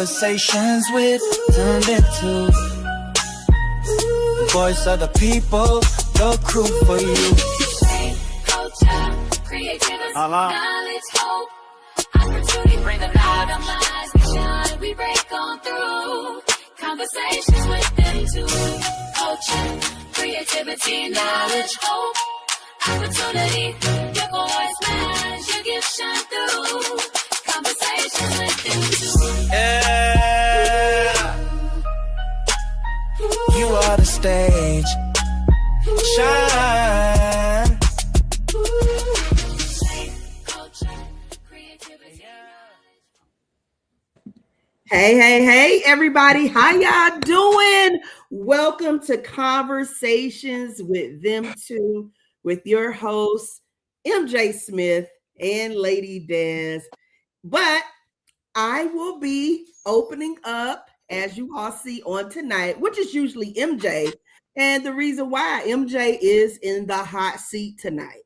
Conversations with them little voice of the people, the crew for you. Culture, creativity, knowledge, hope, opportunity, bring the light of lives. We shine, we break on through. Conversations with them too. Culture, creativity, knowledge, hope, opportunity. Your voice matters, your gift shine through. Conversations with them too. Yeah. You are the stage. Shine. Hey, everybody. How y'all doing? Welcome to Conversations with Them Two with your hosts, MJ Smith and Lady Des. But I will be opening up, as you all see on tonight, which is usually MJ. And the reason why MJ is in the hot seat tonight.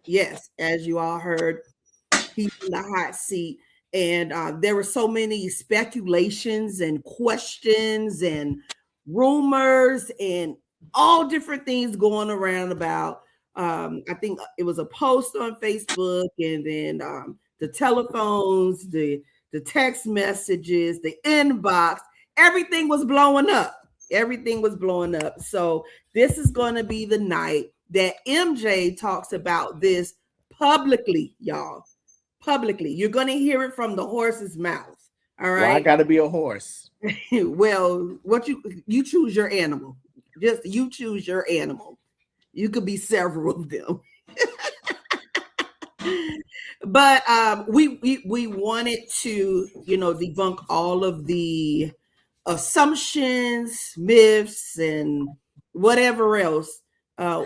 Yes, as you all heard, he's in the hot seat. And there were so many speculations and questions and rumors and all different things going around about, I think it was a post on Facebook, and then the telephones, the text messages, the inbox, everything was blowing up. Everything was blowing up. So this is going to be the night that MJ talks about this publicly, y'all. Publicly. You're going to hear it from the horse's mouth. All right. Well, I got to be a horse. Well, what you choose your animal. Just you choose your animal. You could be several of them. But we wanted to, debunk all of the assumptions, myths, and whatever else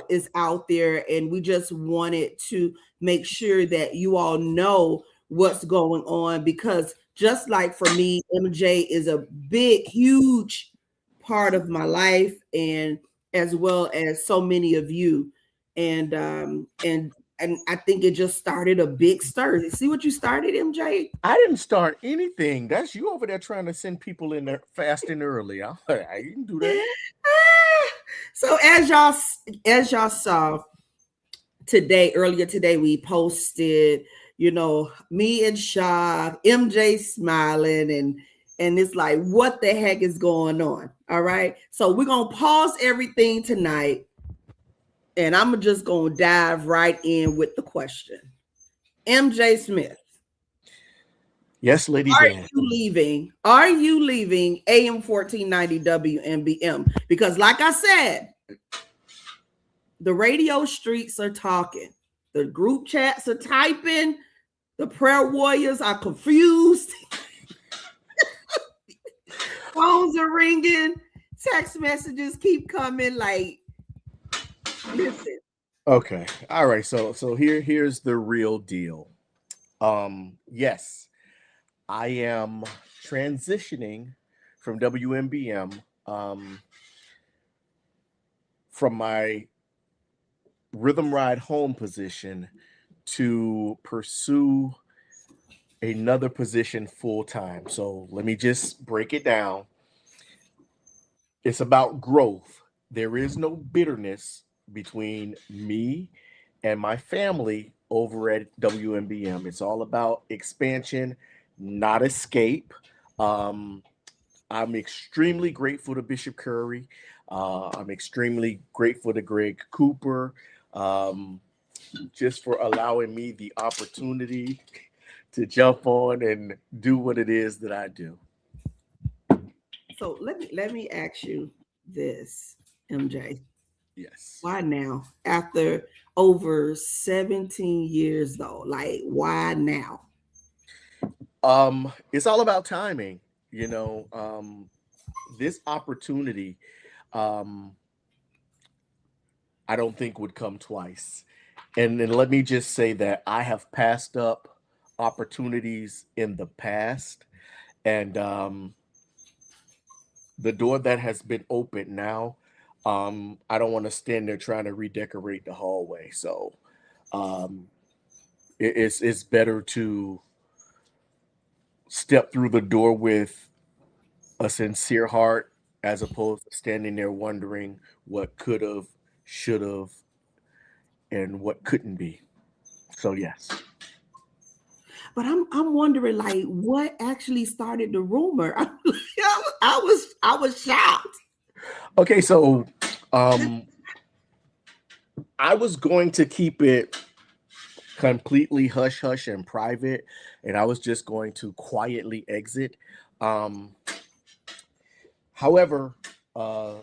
is out there, and we just wanted to make sure that you all know what's going on, because just like for me, MJ is a big, huge part of my life, and as well as so many of you, and I think it just started a big stir. See what you started, MJ? I didn't start anything. That's you over there trying to send people in there fast and early. I didn't do that. So as y'all saw earlier today, we posted, me and Shaw, MJ smiling, and it's like, what the heck is going on? All right. So we're going to pause everything tonight, and I'm just going to dive right in with the question. MJ Smith. Yes, Lady Dan. Are you leaving AM 1490 WMBM? Because like I said, the radio streets are talking. The group chats are typing. The prayer warriors are confused. Phones are ringing. Text messages keep coming. Like, listen. Okay. All right. So here's the real deal. Yes, I am transitioning from WMBM from my rhythm ride home position to pursue another position full time. So let me just break it down. It's about growth. There is no bitterness between me and my family over at WMBM. It's all about expansion, not escape. I'm extremely grateful to Bishop Curry. I'm extremely grateful to Greg Cooper, just for allowing me the opportunity to jump on and do what it is that I do. So let me ask you this, MJ. Yes. Why now? After over 17 years though, like why now? It's all about timing, this opportunity, I don't think would come twice. And then let me just say that I have passed up opportunities in the past, and the door that has been opened now, I don't want to stand there trying to redecorate the hallway. So it's better to step through the door with a sincere heart as opposed to standing there wondering what could have, should have, and what couldn't be. So yes. But I'm wondering like what actually started the rumor. I was shocked. Okay, so I was going to keep it completely hush hush and private, and I was just going to quietly exit. Um, however, uh,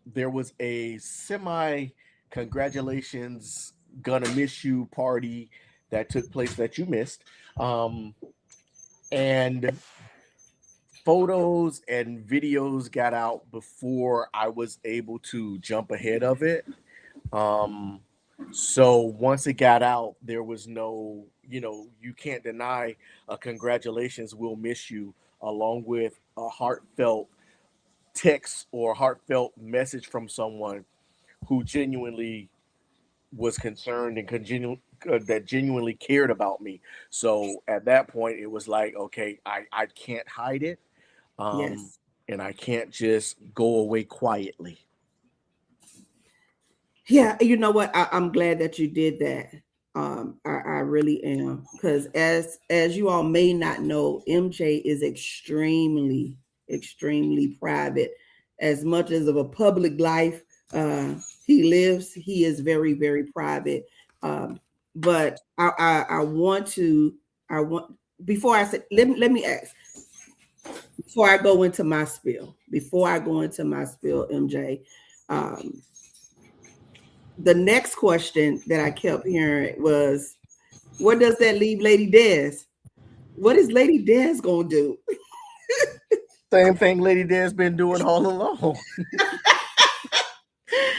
there was a semi congratulations, gonna miss you party that took place that you missed. And photos and videos got out before I was able to jump ahead of it. Um, so once it got out, there was no, you can't deny a congratulations, we'll miss you, along with a heartfelt text or heartfelt message from someone who genuinely was concerned and that genuinely cared about me. So at that point, it was like, okay, I can't hide it, um, Yes. and I can't just go away quietly. Yeah, you know what? I'm glad that you did that. I really am because as you all may not know, MJ is extremely private. As much as of a public life he lives, he is very private. But I want to I want before I say let me ask before I go into my spiel MJ. Um, the next question that I kept hearing was, what does that leave Lady Des? What is Lady Des gonna do? Same thing Lady D's been doing all along.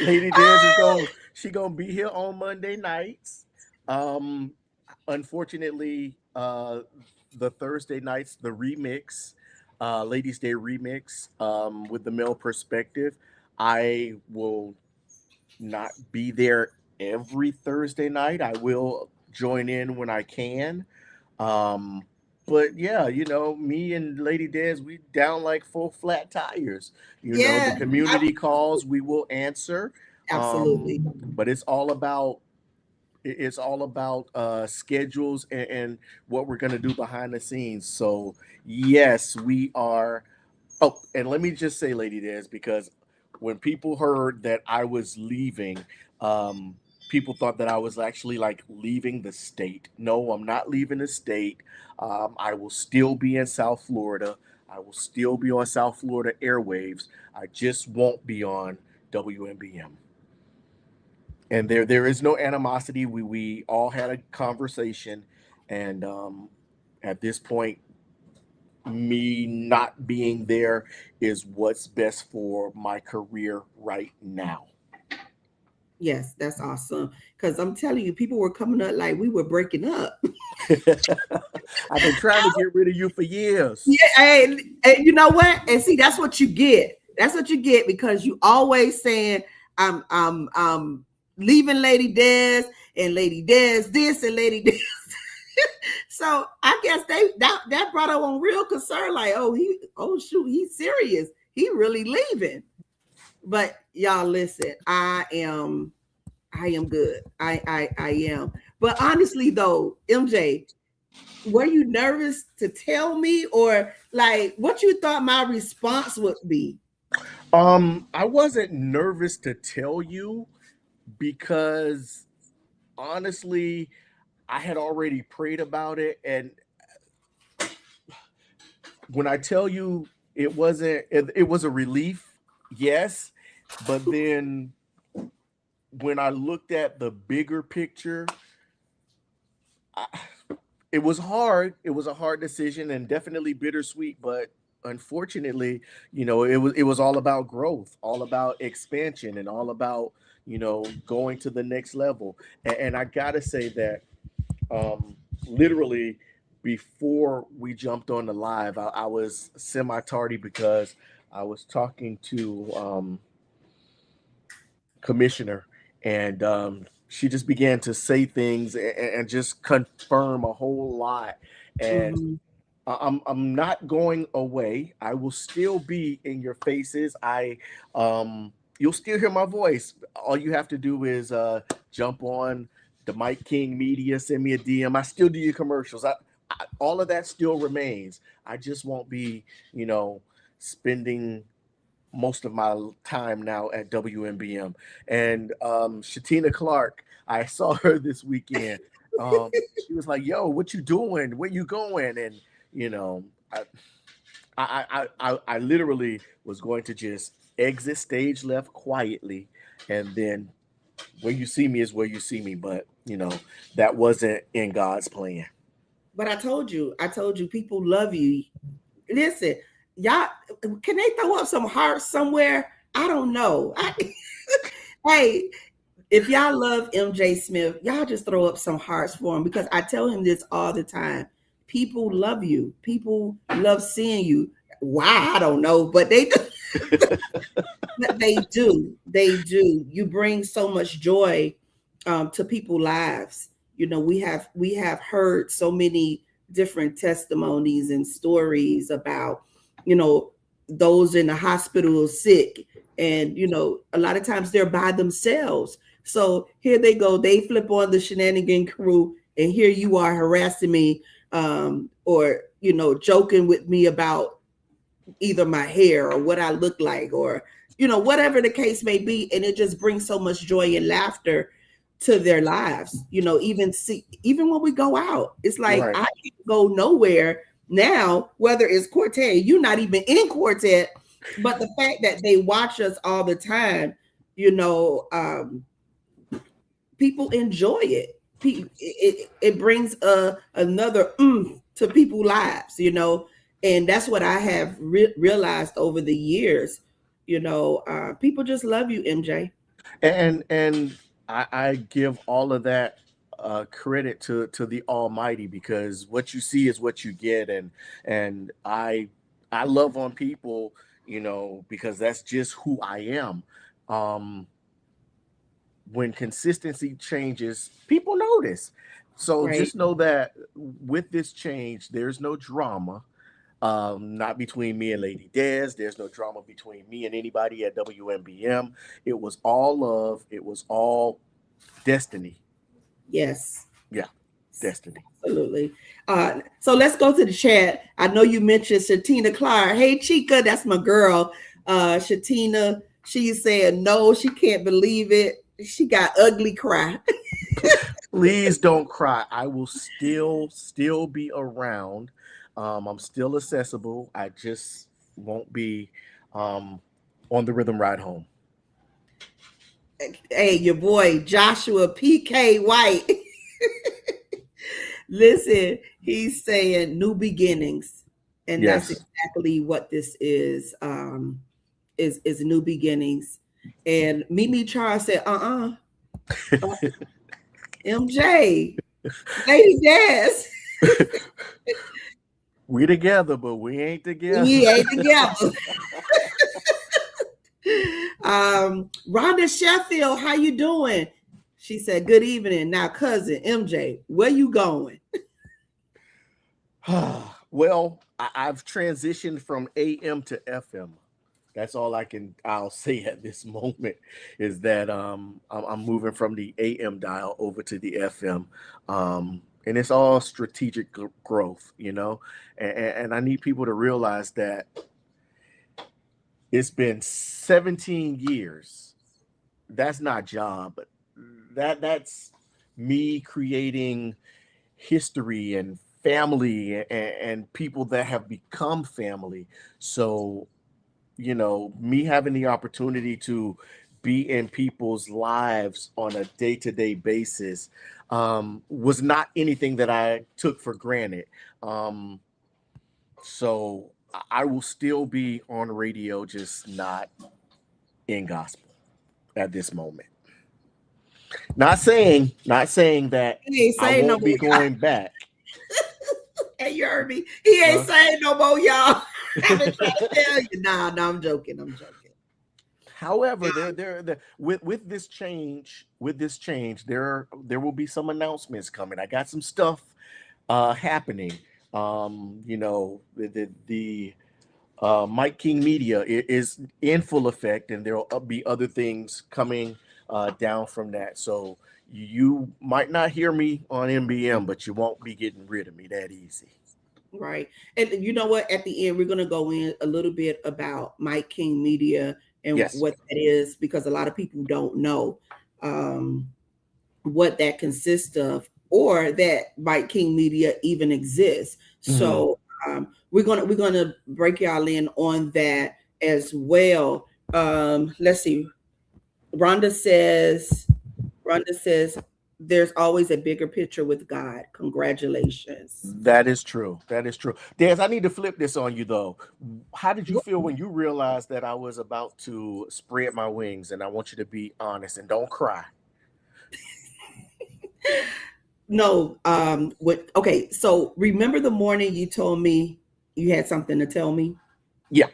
Lady Dez is gonna be here on Monday nights. Um, Unfortunately, the Thursday nights, the remix, Ladies Day remix, with the male perspective, I will not be there every Thursday night. I will join in when I can. Um, but yeah, me and Lady Des, we down like full flat tires. The Yeah, community calls, we will answer. absolutely. But it's all about schedules and what we're going to do behind the scenes. So yes, we are. Oh, and let me just say, Lady Des, because when people heard that I was leaving, um, people thought that I was actually like leaving the state. No, I'm not leaving the state. I will still be in South Florida. I will still be on South Florida airwaves. I just won't be on WMBM. And there is no animosity. We all had a conversation, and at this point, me not being there is what's best for my career right now. Yes, that's awesome. Because I'm telling you, people were coming up like we were breaking up. I've been trying to get rid of you for years. Yeah, and you know what? And see, that's what you get. That's what you get because you always saying, I'm leaving Lady Des and Lady Des this and Lady Des. So I guess that brought up on real concern, like, oh shoot, he's serious. He really leaving. But y'all listen, I am good. I am. But honestly though, MJ, were you nervous to tell me or like what you thought my response would be? I wasn't nervous to tell you because honestly, I had already prayed about it. And when I tell you it was a relief, yes. But then when I looked at the bigger picture, I, it was hard. It was a hard decision and definitely bittersweet. But unfortunately, it was all about growth, all about expansion, and all about going to the next level. And I gotta say that literally before we jumped on the live, I was semi tardy because I was talking to commissioner, and she just began to say things and just confirm a whole lot. And Mhm. I'm not going away. I will still be in your faces. You'll still hear my voice. All you have to do is jump on the Mike King Media, send me a DM. I still do your commercials. All of that still remains. I just won't be, spending most of my time now at WMBM. And Shatina Clark, I saw her this weekend. She was like, "Yo, what you doing? Where you going?" And you know, I, I literally was going to just exit stage left quietly, and then where you see me is where you see me. But that wasn't in God's plan. But I told you, people love you. Listen, y'all, can they throw up some hearts somewhere? I don't know. Hey, if y'all love MJ Smith, y'all just throw up some hearts for him, because I tell him this all the time. People love you. People love seeing you. Why? I don't know, but they do. They do. They do. You bring so much joy to people's lives. We have heard so many different testimonies and stories about, you know, those in the hospital sick, and a lot of times they're by themselves. So here they go. They flip on the shenanigan crew, and here you are harassing me, or joking with me about either my hair or what I look like, or whatever the case may be, and it just brings so much joy and laughter to their lives. Even when we go out, it's like Right. I can't go nowhere now, whether it's quartet, you're not even in quartet, but the fact that they watch us all the time, you know um people enjoy it. It brings another to people's lives, and that's what I have realized over the years. People just love you, MJ. And I give all of that credit to the Almighty, because what you see is what you get, and I love on people, because that's just who I am. Um, when consistency changes, people notice. So Right. just know that with this change, there's no drama. Not between me and Lady Des. There's no drama between me and anybody at WMBM. It was all love. It was all destiny. Yes. Yeah, destiny. Absolutely. So let's go to the chat. I know you mentioned Shatina Clark. Hey, Chica, that's my girl. Shatina, she said no, she can't believe it. She got ugly cry. Please don't cry. I will still be around. I'm still accessible. I just won't be um, on the rhythm ride home. Hey, your boy Joshua PK White. Listen, he's saying new beginnings, and that's Yes. exactly what this is. Is new beginnings. And Mimi Charles said, MJ, Lady Des, We together, but we ain't together. we ain't together. Rhonda Sheffield, how you doing? She said, good evening. Now, cousin MJ, where you going? Well, I've transitioned from AM to FM. That's all I'll say at this moment, is that I'm moving from the AM dial over to the FM. And it's all strategic growth, and I need people to realize that it's been 17 years. That's not job, but that's me creating history and family, and people that have become family. So, me having the opportunity to be in people's lives on a day-to-day basis was not anything that I took for granted. So I will still be on radio, just not in gospel at this moment. Not saying that He ain't I saying no won't more, be y'all. going back. Hey, you heard me. He ain't Huh? saying no more, y'all. I've been trying to tell you. Nah, no, I'm joking. I'm joking. However, with this change, there will be some announcements coming. I got some stuff happening. You know, the Mike King Media is in full effect, and there'll be other things coming down from that. So you might not hear me on MBM, but you won't be getting rid of me that easy. Right. And you know what? At the end, we're going to go in a little bit about Mike King Media and Yes. what that is, because a lot of people don't know um, what that consists of, or that Mike King Media even exists. Mm-hmm. So we're gonna break y'all in on that as well. Let's see. Rhonda says there's always a bigger picture with God. Congratulations. That is true. That is true. Des, I need to flip this on you though. How did you feel when you realized that I was about to spread my wings? And I want you to be honest and don't cry. No, okay, so remember the morning you told me you had something to tell me? Yeah.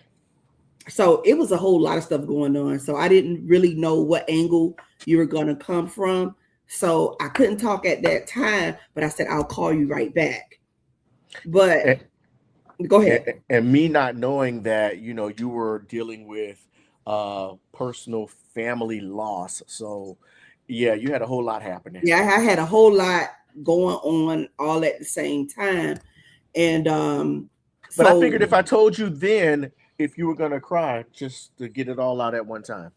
So it was a whole lot of stuff going on. So I didn't really know what angle you were going to come from. So I couldn't talk at that time, but I said, I'll call you right back. But And, go ahead. and me not knowing that, you were dealing with personal family loss. So yeah, you had a whole lot happening. Yeah, I had a whole lot going on all at the same time. And But I so figured if I told you then, if you were gonna cry, just to get it all out at one time.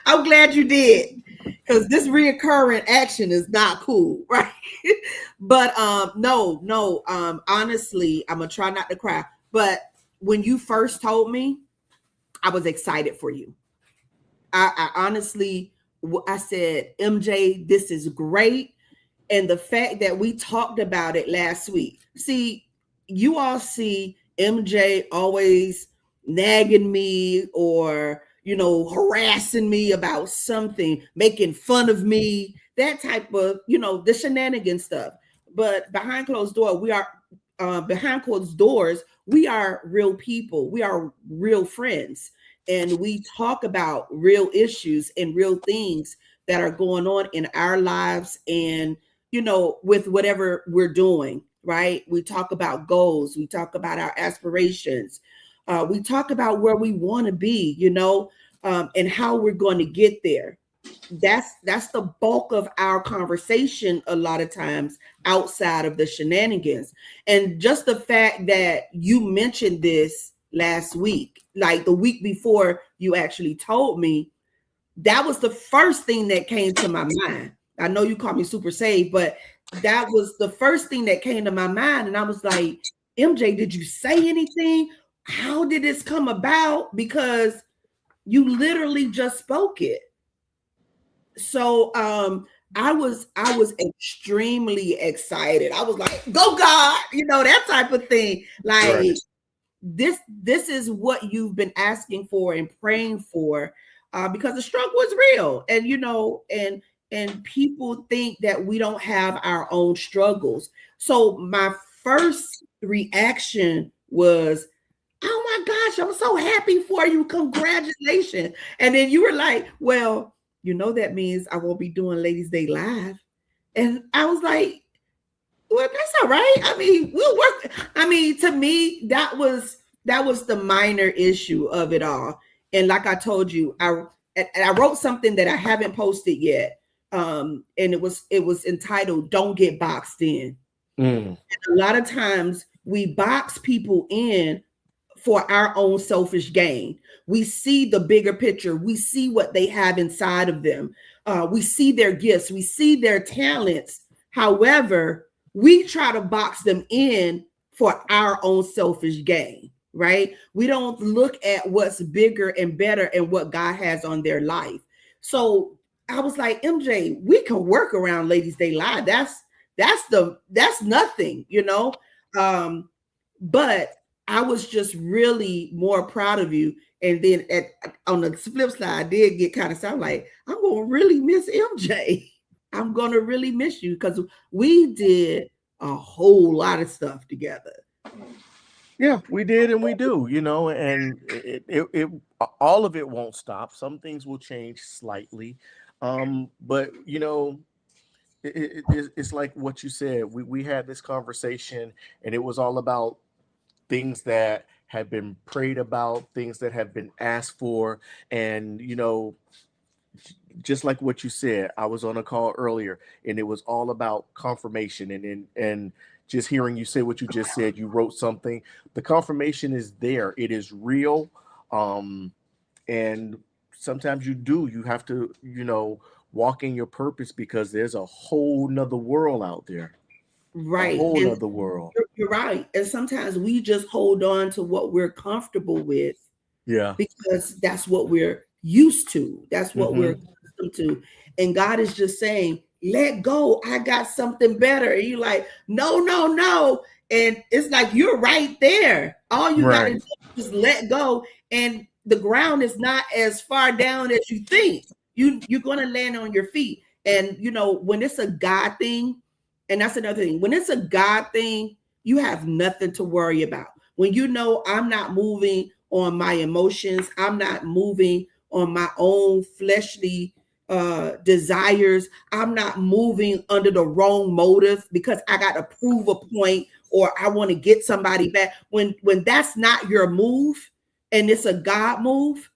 I'm glad you did, because this reoccurring action is not cool, right? But no, honestly, I'm gonna try not to cry. But when you first told me, I was excited for you. I honestly, I said, MJ, this is great. And the fact that we talked about it last week. See, you all see MJ always nagging me, or harassing me about something, making fun of me, that type of, the shenanigan stuff. But behind closed doors, we are real people. We are real friends, and we talk about real issues and real things that are going on in our lives, and with whatever we're doing, right? We talk about goals, we talk about our aspirations, we talk about where we want to be, and how we're going to get there. That's the bulk of our conversation a lot of times, outside of the shenanigans. And just the fact that you mentioned this last week, like the week before you actually told me, that was the first thing that came to my mind. I know you call me super safe, but that was the first thing that came to my mind. And I was like, MJ, did you say anything? How did this come about? Because you literally just spoke it. So I was extremely excited. I was like, go God, that type of thing. Like, Right. this is what you've been asking for and praying for, because the struggle is real. And and people think that we don't have our own struggles. So my first reaction was, oh my gosh, I'm so happy for you, congratulations. And then you were like, well, that means I won't be doing Ladies Day Live. And I was like, well, that's all right. I mean, we'll work. I mean, to me, that was the minor issue of it all. And like I told you, I wrote something that I haven't posted yet. And it was entitled "Don't Get Boxed In." Mm. A lot of times we box people in for our own selfish gain. We see the bigger picture. We see what they have inside of them. We see their gifts. We see their talents. However, we try to box them in for our own selfish gain, right? We don't look at what's bigger and better and what God has on their life. So I was like, MJ, we can work around Ladies Day Live. That's nothing, but I was just really more proud of you. And then on the flip side, I did get kind of sound like, I'm going to really miss MJ. I'm going to really miss you, because we did a whole lot of stuff together. Yeah, we did and we do, and it all of it won't stop. Some things will change slightly. But it's like what you said. We had this conversation, and it was all about things that have been prayed about, things that have been asked for, and just like what you said, I was on a call earlier, and it was all about confirmation, and just hearing you say what you just said. You wrote something. The confirmation is there. It is real, and sometimes you have to walk in your purpose, because there's a whole nother world out there, a Right. whole And nother world. you're right. And sometimes we just hold on to what we're comfortable with Yeah. because that's what we're used to. That's what we're Hmm. accustomed to. And God is just saying, let go. I got something better. And you're like, no, no, no. And it's like you're right there. All you got to Right. do is just let go. And the ground is not as far down as you think. You're gonna land on your feet. And when it's a God thing, and that's another thing. When it's a God thing, you have nothing to worry about. When I'm not moving on my emotions, I'm not moving on my own fleshly desires, I'm not moving under the wrong motive because I got to prove a point or I want to get somebody back. When that's not your move and it's a God move,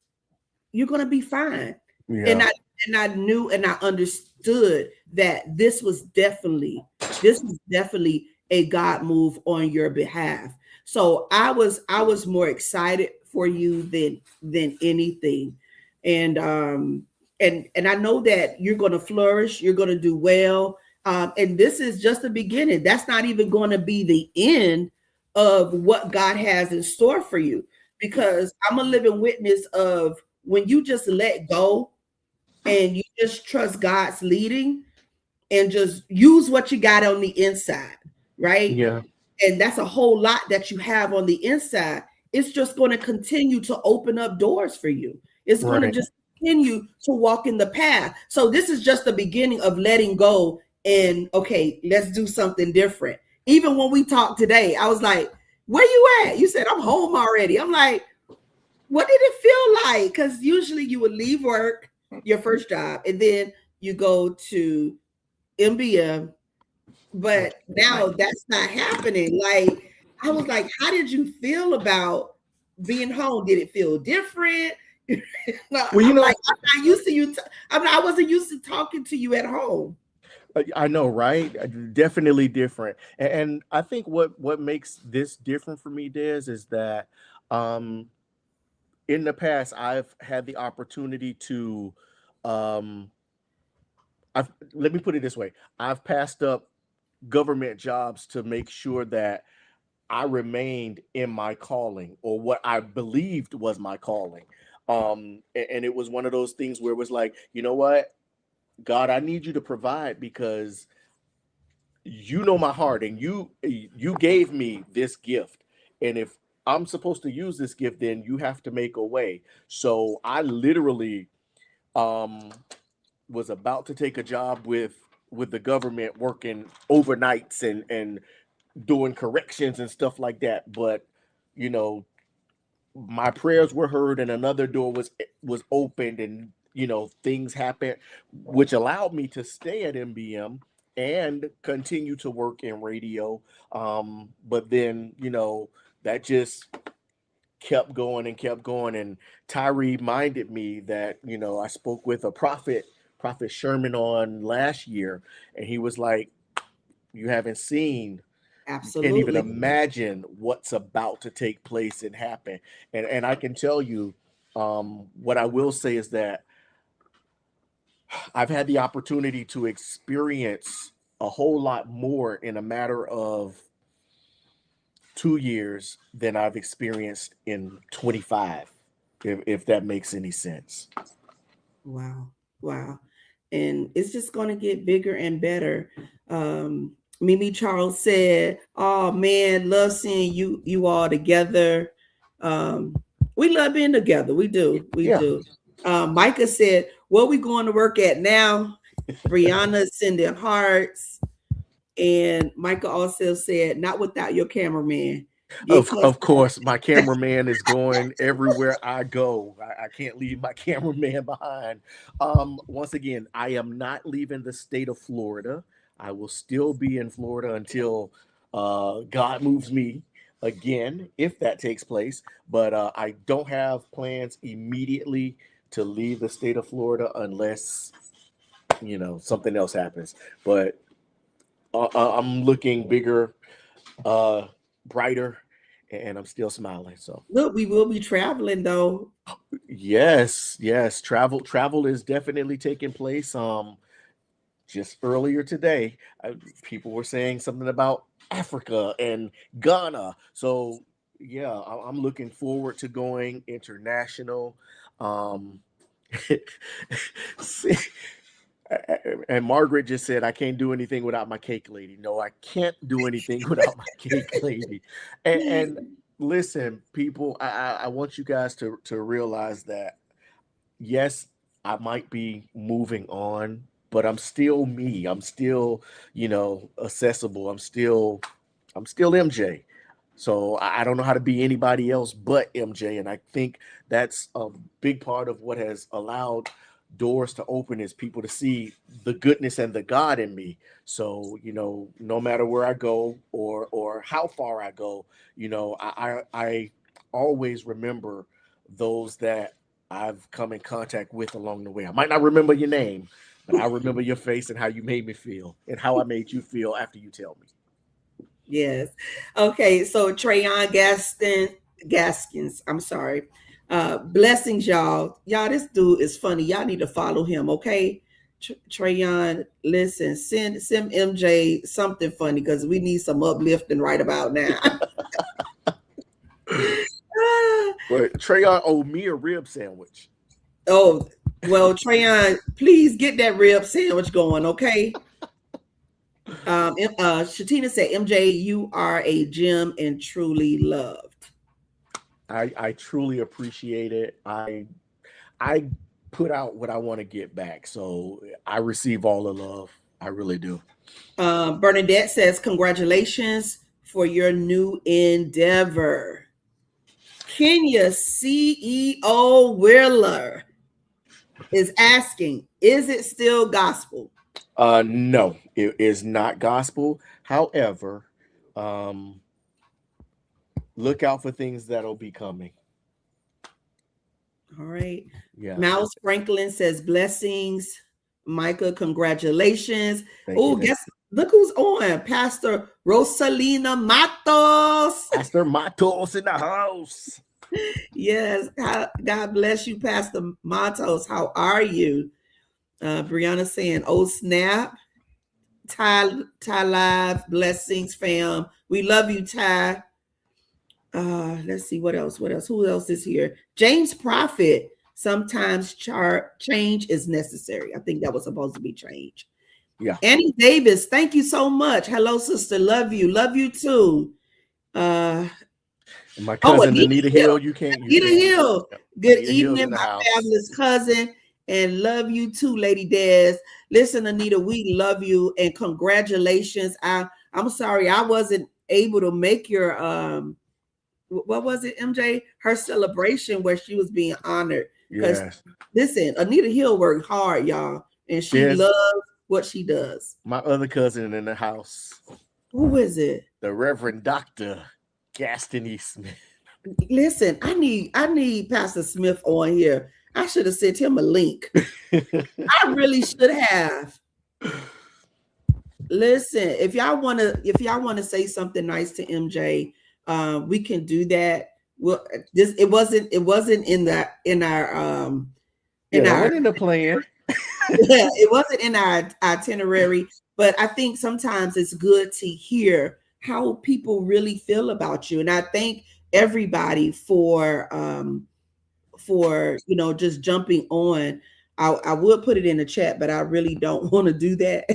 you're gonna be fine. And Yeah. I knew and I understood that this was definitely a God move on your behalf. So I was more excited for you than anything. And and I know that you're gonna flourish, you're gonna do well. And this is just the beginning. That's not even going to be the end of what God has in store for you, because I'm a living witness of when you just let go and you just trust God's leading and just use what you got on the inside, right? Yeah. And that's a whole lot that you have on the inside. It's just going to continue to open up doors for you. It's going to Right. just continue to walk in the path. So this is just the beginning of letting go and okay, let's do something different. Even when we talked today, I was like, where you at? You said, I'm home already. I'm like, what did it feel like? Because usually you would leave work, your first job, and then you go to MBM, but now that's not happening. Like, I was like, how did you feel about being home? Did it feel different? No, Well, I'm like, I'm not used to you. I wasn't used to talking to you at home. I know, right? Definitely different. And I think what makes this different for me, Des, is that um in the past I've had the opportunity to um I've let me put it this way. I've passed up government jobs to make sure that I remained in my calling, or what I believed was my calling. And it was one of those things where it was like, you know what, God, I need you to provide, because you know my heart, and you gave me this gift, and if I'm supposed to use this gift, then you have to make a way. So I literally um was about to take a job with the government, working overnights and doing corrections and stuff like that, but you know my prayers were heard, and another door was opened, and things happened, which allowed me to stay at MBM and continue to work in radio. But then that just kept going and kept going, and Tyree reminded me that I spoke with a prophet Sherman on last year, and he was like, you haven't seen, you can't even Absolutely. imagine what's about to take place and happen. And I can tell you, what I will say is that I've had the opportunity to experience a whole lot more in a matter of 2 years than I've experienced in 25, if that makes any sense. Wow. Wow. And it's just going to get bigger and better. Mimi Charles said, oh man, love seeing you all together. Um, we love being together. We do. We Yeah. do. Micah said, where we going to work at now? Brianna sending hearts. And Micah also said, not without your cameraman. Get close. Of course, my cameraman is going everywhere I go. I can't leave my cameraman behind. Once again, I am not leaving the state of Florida. I will still be in Florida until God moves me again, if that takes place. But I don't have plans immediately to leave the state of Florida unless something else happens. But I'm looking bigger, brighter, and I'm still smiling. So look, we will be traveling though. yes, travel is definitely taking place. Just earlier today, people were saying something about Africa and Ghana. So yeah, I'm looking forward to going international. Um, see, and Margaret just said, I can't do anything without my cake lady. No, I can't do anything without my cake lady. And listen, people, I want you guys to realize that, yes, I might be moving on, but I'm still me. I'm still, accessible. I'm still MJ. So I don't know how to be anybody else but MJ. And I think that's a big part of what has allowed doors to open, is people to see the goodness and the God in me. So, no matter where I go or how far I go, I always remember those that I've come in contact with along the way. I might not remember your name, but I remember your face and how you made me feel and how I made you feel after you tell me. Yes. Okay. So Gaskins. I'm sorry. Blessings, y'all. Y'all, this dude is funny. Y'all need to follow him. Okay. Trayon, listen, send MJ something funny because we need some uplifting right about now. But Trayon owed me a rib sandwich. Oh, well, Trayon, please get that rib sandwich going, okay? Shatina said, MJ, you are a gem and truly loved. I truly appreciate it. I put out what I want to get back, so I receive all the love. I really do. Bernadette says, congratulations for your new endeavor. Kenya CEO Wheeler is asking, is it still gospel? No, it is not gospel. However, look out for things that'll be coming. All right. Yeah. Mouse Franklin says, blessings. Micah, congratulations. Oh, look who's on. Pastor Rosalina Matos. Pastor Matos in the house. Yes. God bless you, Pastor Matos. How are you? Brianna saying, oh, snap. Ty Live, blessings, fam. We love you, Ty. Let's see what else. Who else is here? James Prophet. Sometimes change is necessary. I think that was supposed to be change. Yeah. Annie Davis, thank you so much. Hello, sister. Love you. Love you too. My cousin Anita Hill. Anita Hill. Good evening, my fabulous cousin. And love you too, Lady Des. Listen, Anita, we love you and congratulations. I'm sorry I wasn't able to make your what was it, MJ? Her celebration where she was being honored. Yes. Listen, Anita Hill worked hard, y'all, and she loves what she does. My other cousin in the house. Who is it? The Reverend Dr. Gaston E. Smith. Listen, I need Pastor Smith on here. I should have sent him a link. I really should have. Listen, if y'all want to say something nice to MJ, we can do that. Well, it wasn't in our in the plan. Yeah, it wasn't in our itinerary, but I think sometimes it's good to hear how people really feel about you. And I thank everybody for just jumping on. I would put it in the chat, but I really don't want to do that.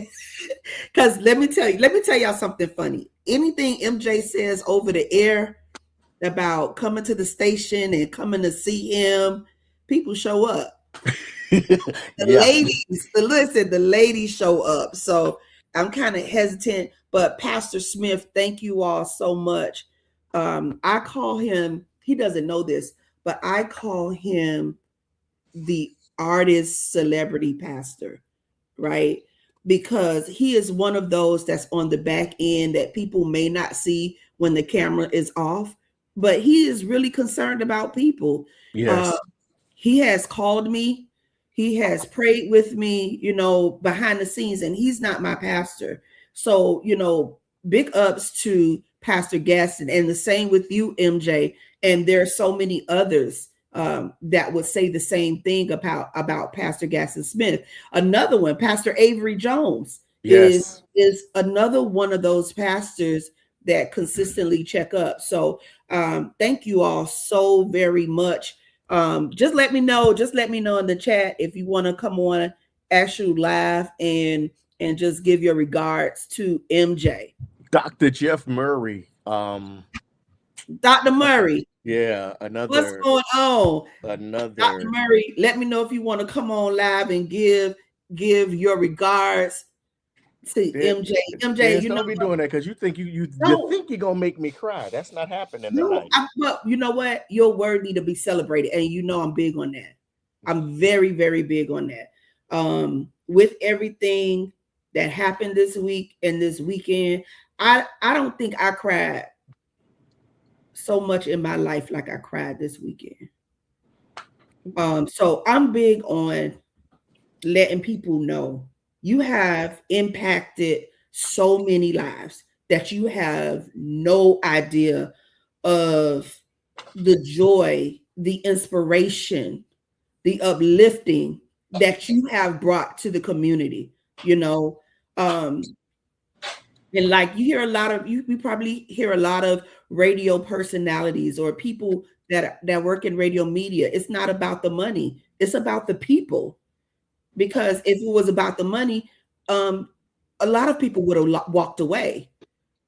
Because let me tell y'all something funny. Anything MJ says over the air about coming to the station and coming to see him, people show up. The ladies show up. So I'm kind of hesitant, but Pastor Smith, thank you all so much. I call him, he doesn't know this, but I call him the artist celebrity pastor, right? because he is one of those that's on the back end that people may not see when the camera is off, but he is really concerned about people. Yes. He has called me. He has prayed with me, behind the scenes, and he's not my pastor. So, big ups to Pastor Gaston, and the same with you, MJ. And there are so many others that would say the same thing about Pastor Gaston Smith. Another one, Pastor Avery Jones, Yes. is another one of those pastors that consistently check up. So thank you all so very much. Just let me know in the chat if you want to come on actual live and just give your regards to MJ. Dr. Jeff Murray. Dr. Murray. Yeah, What's going on? Another Dr. Murray, let me know if you want to come on live and give your regards to MJ. MJ, don't be doing that because you think you think you're gonna make me cry. That's not happening tonight. But you know what? Your word need to be celebrated, and I'm big on that. I'm very, very big on that. With everything that happened this week and this weekend, I don't think I cried so much in my life like I cried this weekend. So I'm big on letting people know you have impacted so many lives that you have no idea of the joy, the inspiration, the uplifting that you have brought to the community, and like you hear a lot of we probably hear a lot of radio personalities or people that work in radio media. It's not about the money, it's about the people. Because if it was about the money, a lot of people would have walked away.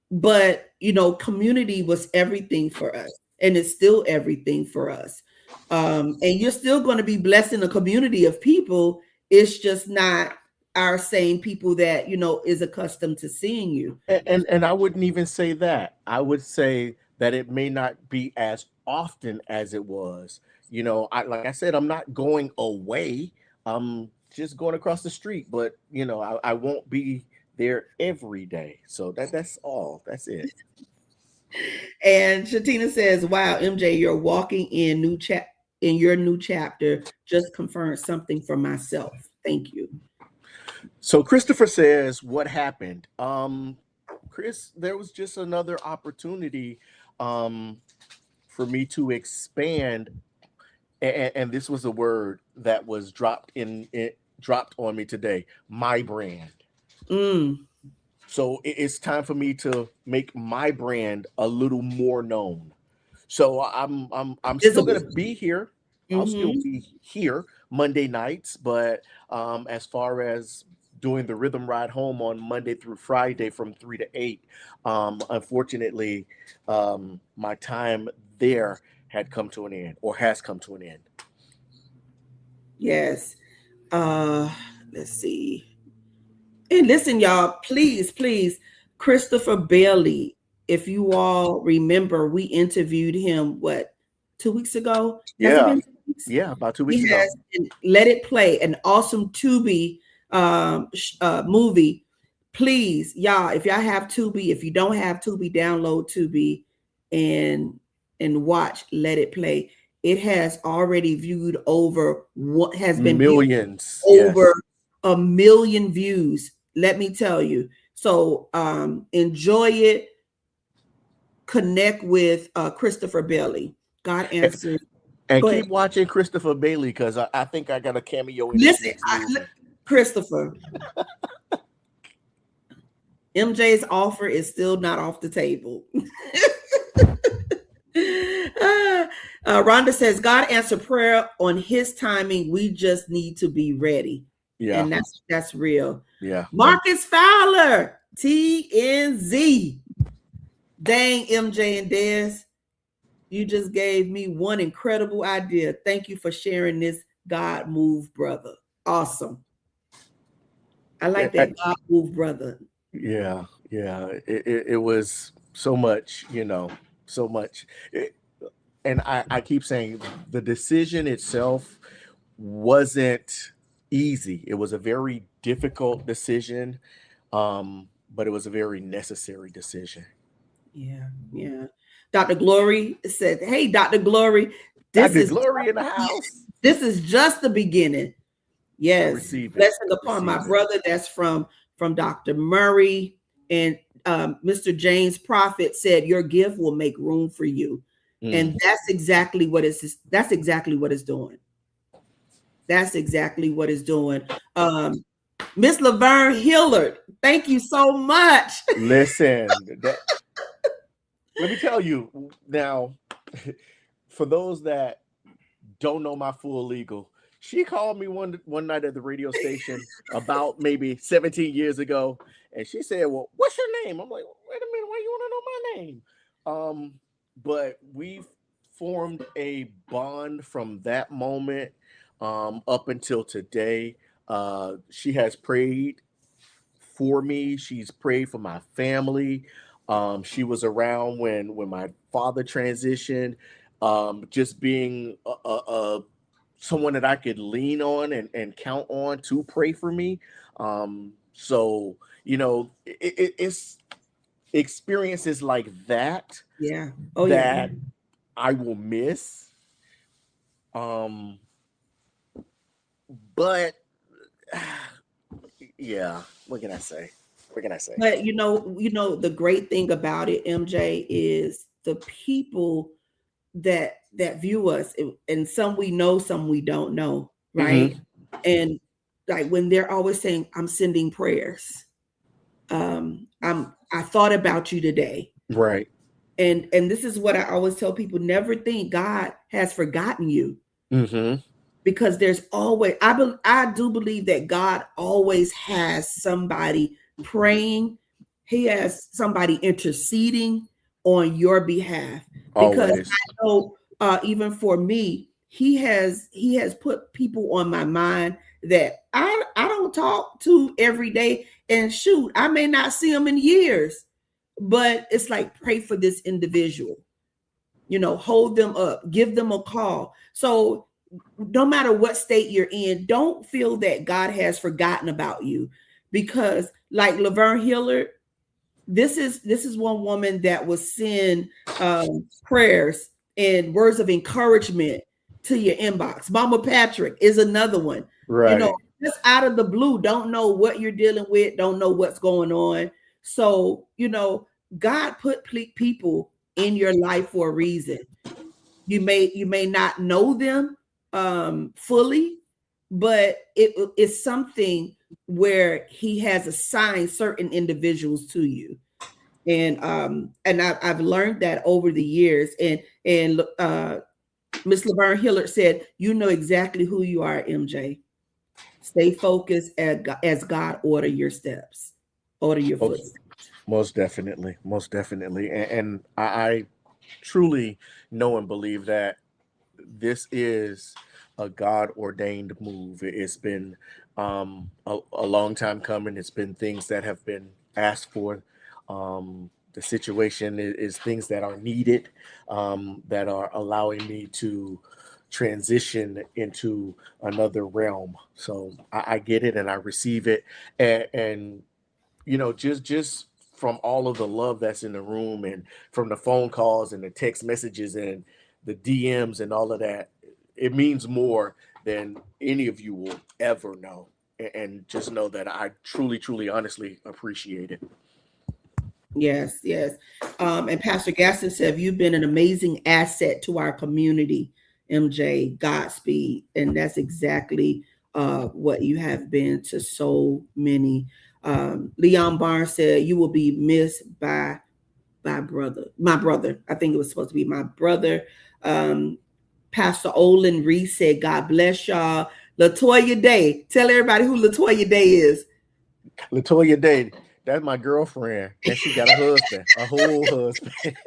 But community was everything for us, and it's still everything for us. And you're still going to be blessing a community of people. It's just not our same people that is accustomed to seeing you. And I wouldn't even say that. I would say that it may not be as often as it was. Like I said, I'm not going away. I'm just going across the street, but I won't be there every day. So that's all. That's it. And Shatina says, "Wow, MJ, you're walking in your new chapter. Just confirmed something for myself. Thank you." So Christopher says, "What happened?" Chris, there was just another opportunity for me to expand, and this was a word that was dropped on me today. My brand. So it's time for me to make my brand a little more known. So I'm still going to be here. I'll still be here Monday nights, but as far as doing the Rhythm Ride Home on Monday through Friday from 3 to 8, unfortunately, my time there had come to an end, or has come to an end. Yes. Let's see. And listen, y'all, please, Christopher Bailey, if you all remember, we interviewed him, 2 weeks ago? Yeah. Yeah, about 2 weeks ago. Let It Play, an awesome Tubi movie. Please, y'all, if y'all have Tubi, if you don't have Tubi, download Tubi and watch Let It Play. It has already viewed over what has been millions, over 1 million views. Let me tell you. So enjoy it. Connect with Christopher Bailey. God answers. And keep watching Christopher Bailey, because I think I got a cameo in this next movie. Christopher. MJ's offer is still not off the table. Rhonda says, God answer prayer on his timing. We just need to be ready. Yeah. And that's real. Yeah. Marcus Fowler, TNZ. Dang, MJ and Des, you just gave me one incredible idea. Thank you for sharing this God move, brother. Awesome. I like that God move, brother. Yeah. It was so much, so much. And I keep saying the decision itself wasn't easy. It was a very difficult decision, but it was a very necessary decision. Yeah. Dr. Glory said, "Hey, Dr. Glory, Dr. Glory in the house. This is just the beginning." Yes, receive it. Blessing upon my brother. That's from Dr. Murray. And Mr. James Prophet said, "Your gift will make room for you." And that's exactly what it's doing. That's exactly what it's doing. Miss Laverne Hillard, thank you so much. Listen, let me tell you now, for those that don't know my full legal, she called me one night at the radio station about maybe 17 years ago, and she said, "Well, what's your name?" I'm like, "Wait a minute, why you want to know my name?" But we've formed a bond from that moment up until today. She has prayed for me. She's prayed for my family. She was around when my father transitioned. Just being someone that I could lean on and count on to pray for me. So it's experiences like that. Yeah. That I will miss. But yeah, what can I say? But the great thing about it, MJ, is the people that view us, and some we know, some we don't know, right? And like when they're always saying, "I'm sending prayers. I thought about you today." Right. And this is what I always tell people: never think God has forgotten you. Because there's always, I do believe that God always has somebody praying. He has somebody interceding on your behalf. Because Always. I know, even for me, he has put people on my mind that I don't talk to every day. And shoot, I may not see them in years, but it's like, pray for this individual. Hold them up, give them a call. So no matter what state you're in, don't feel that God has forgotten about you, because like Laverne Hillard, this is one woman that will send prayers and words of encouragement to your inbox. Mama Patrick is another one. Right. Just out of the blue, don't know what you're dealing with, don't know what's going on. So, God put people in your life for a reason. You may not know them fully, but it's something where he has assigned certain individuals to you. And I've learned that over the years. And Miss Laverne Hillard said, "You know exactly who you are, MJ. Stay focused as God order your steps, order your footsteps." Most definitely. And I truly know and believe that this is a God ordained move. It's been a long time coming. It's been things that have been asked for. The situation is things that are needed, that are allowing me to transition into another realm. So I get it and I receive it. And just from all of the love that's in the room, and from the phone calls and the text messages and the DMs and all of that, it means more than any of you will ever know. And just know that I truly, honestly appreciate it. Yes. And Pastor Gaston said, "You've been an amazing asset to our community, MJ. Godspeed." And that's exactly what you have been to so many. Leon Barnes said, "You will be missed by my brother." I think it was supposed to be my brother. Pastor Olin Reese said, "God bless y'all." Latoya Day, tell everybody who Latoya Day is. Latoya Day, that's my girlfriend, and she got a husband, a whole husband.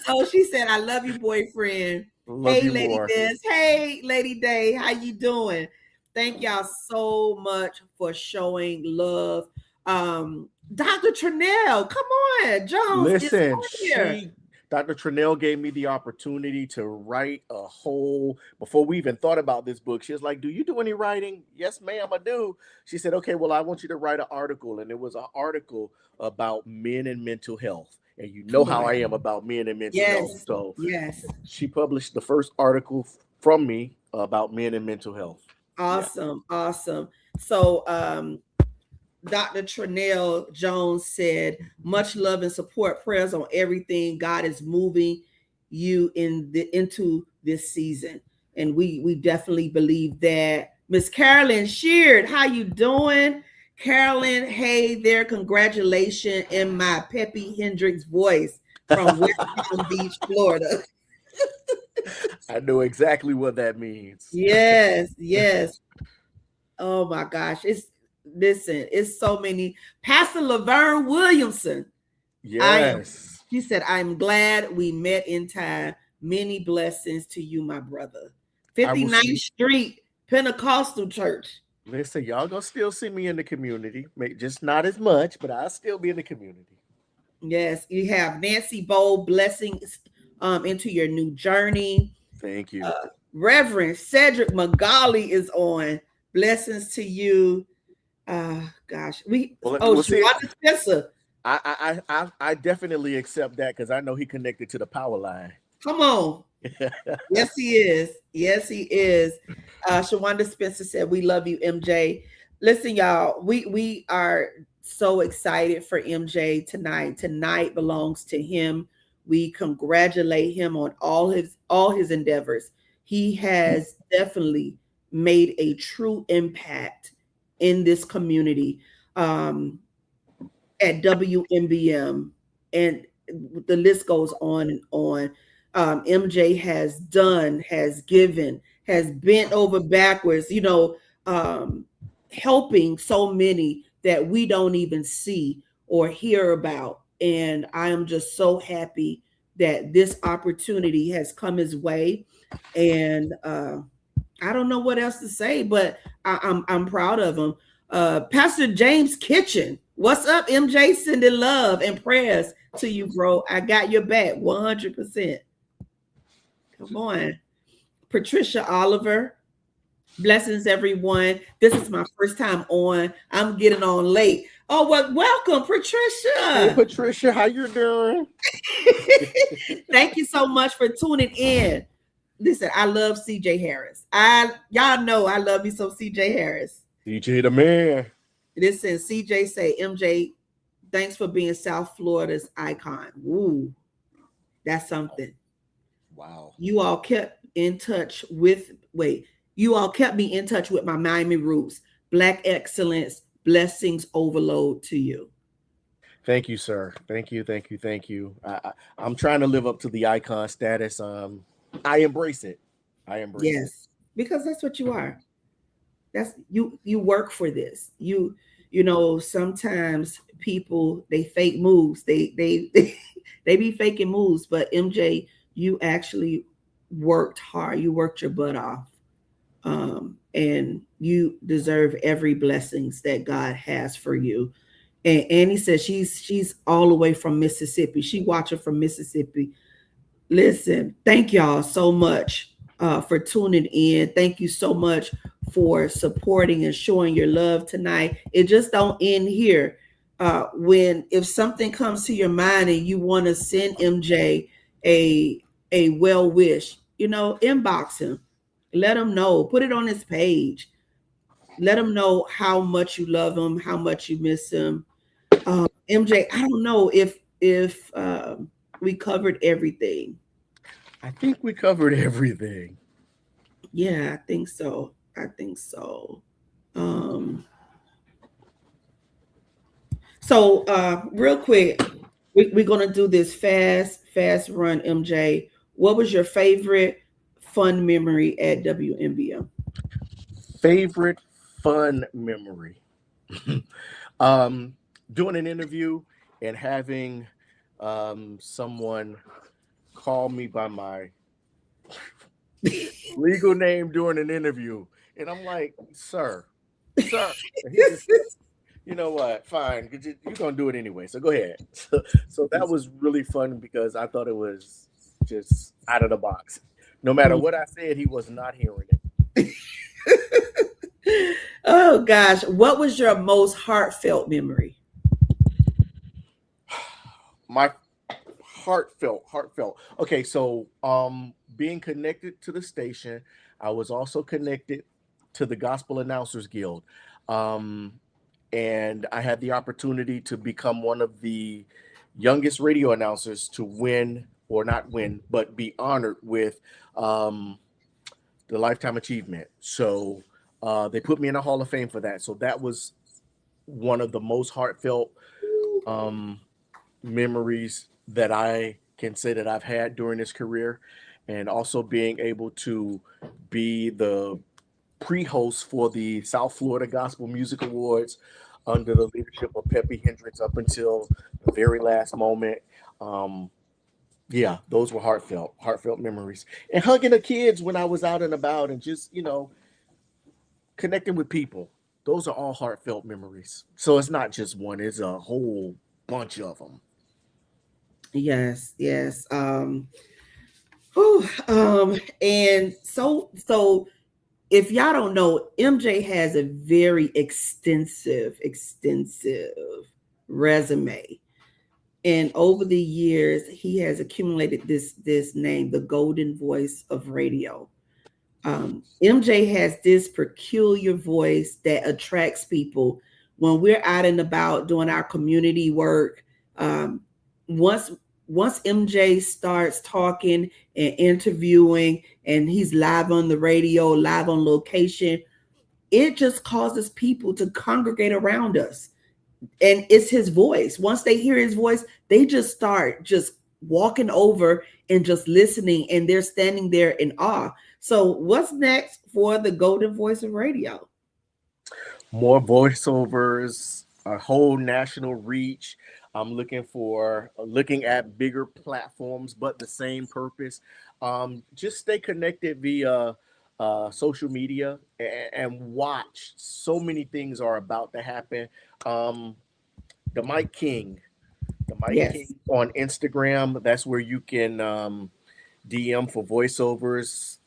So she said, "I love you, boyfriend." Love you Lady more. Des. Hey, Lady Day, how you doing? Thank y'all so much for showing love. Dr. Trinell, come on, Jones. Listen, here. Dr. Trinnell gave me the opportunity to write a whole, before we even thought about this book, she was like, do you do any writing? Yes, ma'am, I do. She said, okay, well, I want you to write an article. And it was an article about men and mental health. And you know how I am about men and mental health. Yes. So Yes. she published the first article from me about men and mental health. Awesome. Yeah. Awesome. So Dr. Trinnell Jones said, much love and support, prayers on everything. God is moving you into this season. And we definitely believe that. Miss Carolyn Sheard, how you doing? Carolyn, hey there, congratulations in my Peppy Hendricks voice from West Palm Beach, Florida. I know exactly what that means. Yes, yes. Oh my gosh. It's so many. Pastor Laverne Williamson. Yes. She said, I'm glad we met in time. Many blessings to you, my brother. 59th Street Pentecostal Church. Listen, y'all gonna still see me in the community. Just not as much, but I'll still be in the community. Yes, you have Nancy Bowe, blessings into your new journey. Thank you. Reverend Cedric Magali is on. Blessings to you. Gosh, Shawanda Spencer. I definitely accept that because I know he connected to the power line. Come on. Yes, he is. Yes, he is. Shawanda Spencer said, we love you, MJ. Listen, y'all, we are so excited for MJ tonight. Tonight belongs to him. We congratulate him on all his endeavors. He has definitely made a true impact in this community at WMBM, and the list goes on and on. MJ has done, has given, has bent over backwards, helping so many that we don't even see or hear about. And I am just so happy that this opportunity has come his way. And I don't know what else to say, but I'm proud of him. Pastor James Kitchen, what's up, MJ? Sending love and prayers to you, bro. I got your back 100%. Come on. Patricia Oliver, blessings, everyone. This is my first time on. I'm getting on late. Oh, well, welcome, Patricia. Hey, Patricia, how you doing? Thank you so much for tuning in. Listen, I love CJ Harris. Y'all know I love me some CJ Harris. CJ the man. Listen, CJ say, MJ, thanks for being South Florida's icon. Ooh, that's something. Wow. You all kept me in touch with my Miami roots. Black excellence, blessings overload to you. Thank you, sir. Thank you. I'm trying to live up to the icon status. I embrace it. Yes, because that's what you are. That's you work for this. You know, sometimes people, they fake moves. They be faking moves, but MJ, you actually worked hard. You worked your butt off. And you deserve every blessings that God has for you. And Annie says she's all the way from Mississippi. She watching from Mississippi. Listen, thank y'all so much for tuning in. Thank you so much for supporting and showing your love tonight. It just don't end here. If something comes to your mind and you want to send MJ a well wish, inbox him. Let him know. Put it on his page. Let him know how much you love him, how much you miss him. MJ, I don't know if we covered everything. I think we covered everything. Yeah, I think so. So real quick, we're gonna do this fast run, MJ. What was your favorite fun memory at WMBM? Favorite fun memory? Doing an interview and having someone call me by my legal name during an interview, and I'm like, sir. You know what? Fine. You're gonna do it anyway. So go ahead. So that was really fun because I thought it was just out of the box. No matter what I said, he was not hearing it. Oh gosh, what was your most heartfelt memory? My heartfelt. Okay, so being connected to the station, I was also connected to the Gospel Announcers Guild. Um, and I had the opportunity to become one of the youngest radio announcers to win, or not win, but be honored with the Lifetime Achievement. So they put me in a Hall of Fame for that. So that was one of the most heartfelt um, memories that I can say that I've had during this career. And also being able to be the pre-host for the South Florida Gospel Music Awards under the leadership of Peppy Hendricks up until the very last moment. Yeah, those were heartfelt memories. And hugging the kids when I was out and about and just, connecting with people. Those are all heartfelt memories. So it's not just one, it's a whole bunch of them. Yes, yes. And so if y'all don't know, MJ has a very extensive resume. And over the years, he has accumulated this name, the golden voice of radio. MJ has this peculiar voice that attracts people when we're out and about doing our community work. Once MJ starts talking and interviewing, and he's live on the radio, live on location, it just causes people to congregate around us. And it's his voice. Once they hear his voice, they just start just walking over and just listening, and they're standing there in awe. So what's next for the golden voice of radio? More voiceovers, a whole national reach. I'm looking at bigger platforms, but the same purpose. Just stay connected via social media and watch. So many things are about to happen. Um, the Mike King, Yes. on Instagram. That's where you can DM for voiceovers.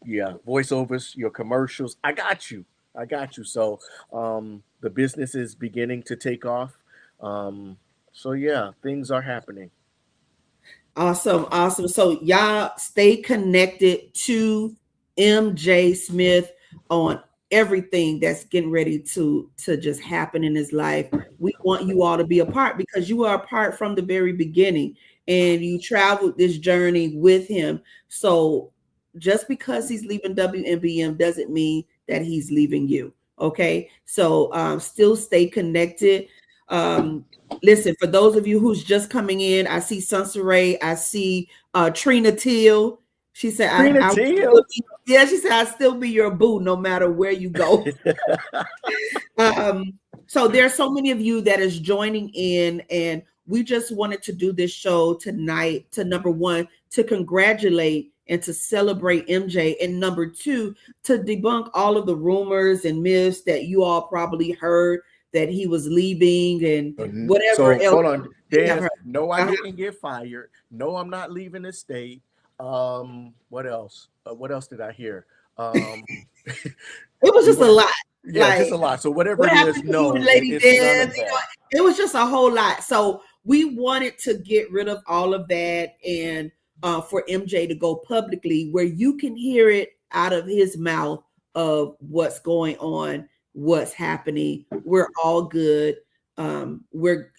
Yeah, voiceovers, your commercials. I got you. So the business is beginning to take off. So yeah, things are happening. Awesome. So y'all stay connected to MJ Smith on everything that's getting ready to just happen in his life. We want you all to be a part, because you are a part from the very beginning, and you traveled this journey with him. So just because he's leaving WMBM doesn't mean that he's leaving you. Okay. So still stay connected. Listen, for those of you who's just coming in, I see Sunsaray, I see Trina Teal. She said, Trina Teal. She said, I still be your boo no matter where you go. So there are so many of you that is joining in, and we just wanted to do this show tonight to, number one, to congratulate and to celebrate MJ, and number two, to debunk all of the rumors and myths that you all probably heard that he was leaving and whatever so, else. Hold on, Dan. No, I didn't get fired. No, I'm not leaving the state. What else? What else did I hear? It was just a lot. Yeah, just a lot. So whatever it is, no, Lady Dan, it was just a whole lot. So we wanted to get rid of all of that, and for MJ to go publicly where you can hear it out of his mouth of what's going on, what's happening. We're all good.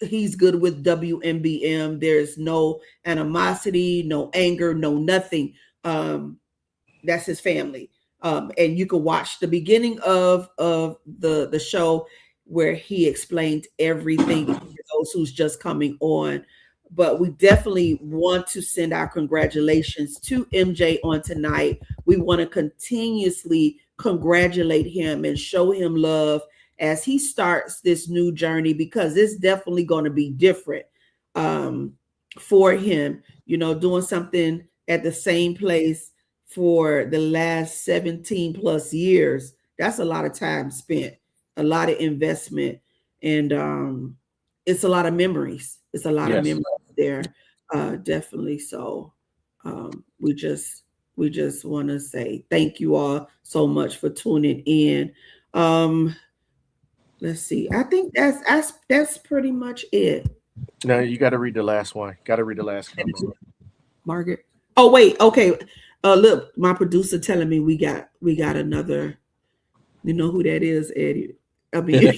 He's good with WMBM. There's no animosity, no anger, no nothing. That's his family. And you can watch the beginning of the show where he explained everything to those who's just coming on. But we definitely want to send our congratulations to MJ on tonight. We want to continuously congratulate him and show him love as he starts this new journey, because it's definitely going to be different for him, doing something at the same place for the last 17 plus years. That's a lot of time spent, a lot of investment. and it's a lot of memories. It's a lot of memories there, definitely. So we just want to say thank you all so much for tuning in. Let's see. I think that's pretty much it. No, you got to read the last one. Got to read the last comment. Margaret. Oh wait, okay. Look, my producer telling me we got another. You know who that is, Eddie? I mean,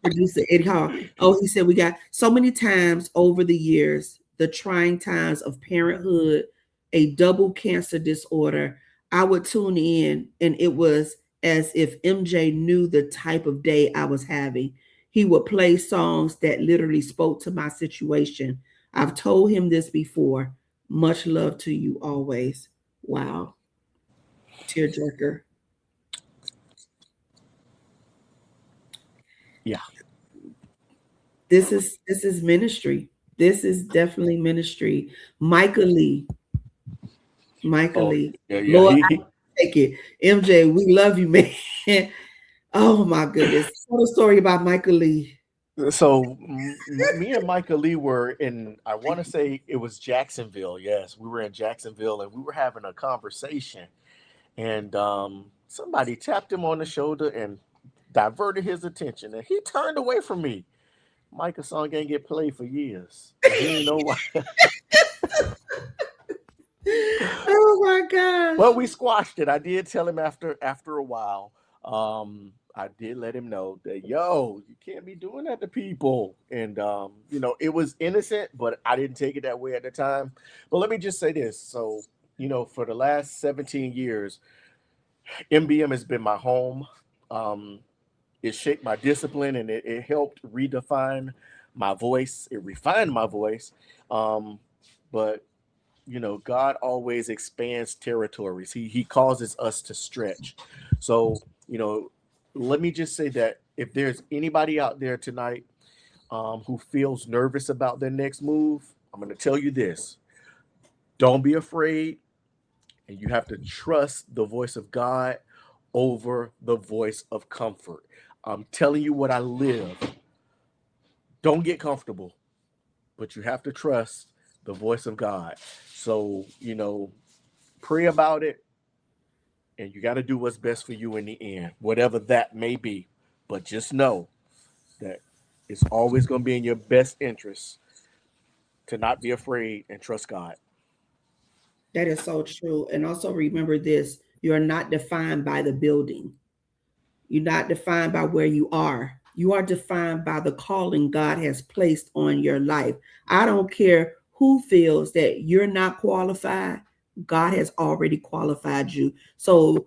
producer Eddie Hall. Oh, he said we got so many times over the years, the trying times of parenthood, a double cancer disorder. I would tune in, and it was as if MJ knew the type of day I was having. He would play songs that literally spoke to my situation. I've told him this before. Much love to you always. Wow. Tearjerker. Yeah. This is ministry. This is definitely ministry. Michael Lee. Yeah, Lord, take it. MJ, we love you, man. Oh my goodness. Tell a story about Michael Lee. So me and Michael Lee were in, I want to say it was Jacksonville. Yes, we were in Jacksonville and we were having a conversation, and somebody tapped him on the shoulder and diverted his attention, and he turned away from me. Michael's song ain't get played for years. He didn't know why. Oh my gosh. Well, we squashed it. I did tell him after a while. I did let him know that, yo, you can't be doing that to people. And, it was innocent, but I didn't take it that way at the time. But let me just say this. So, for the last 17 years, MBM has been my home. It shaped my discipline, and it helped redefine my voice. It refined my voice. But God always expands territories. He causes us to stretch. So, let me just say that if there's anybody out there tonight who feels nervous about their next move, I'm going to tell you this. Don't be afraid, and you have to trust the voice of God over the voice of comfort. I'm telling you what I live. Don't get comfortable, but you have to trust the voice of God. So, pray about it, and you got to do what's best for you in the end, whatever that may be. But just know that it's always going to be in your best interest to not be afraid and trust God. That is so true. And also remember this, you're not defined by the building. You're not defined by where you are. You are defined by the calling God has placed on your life. I don't care who feels that you're not qualified. God has already qualified you. So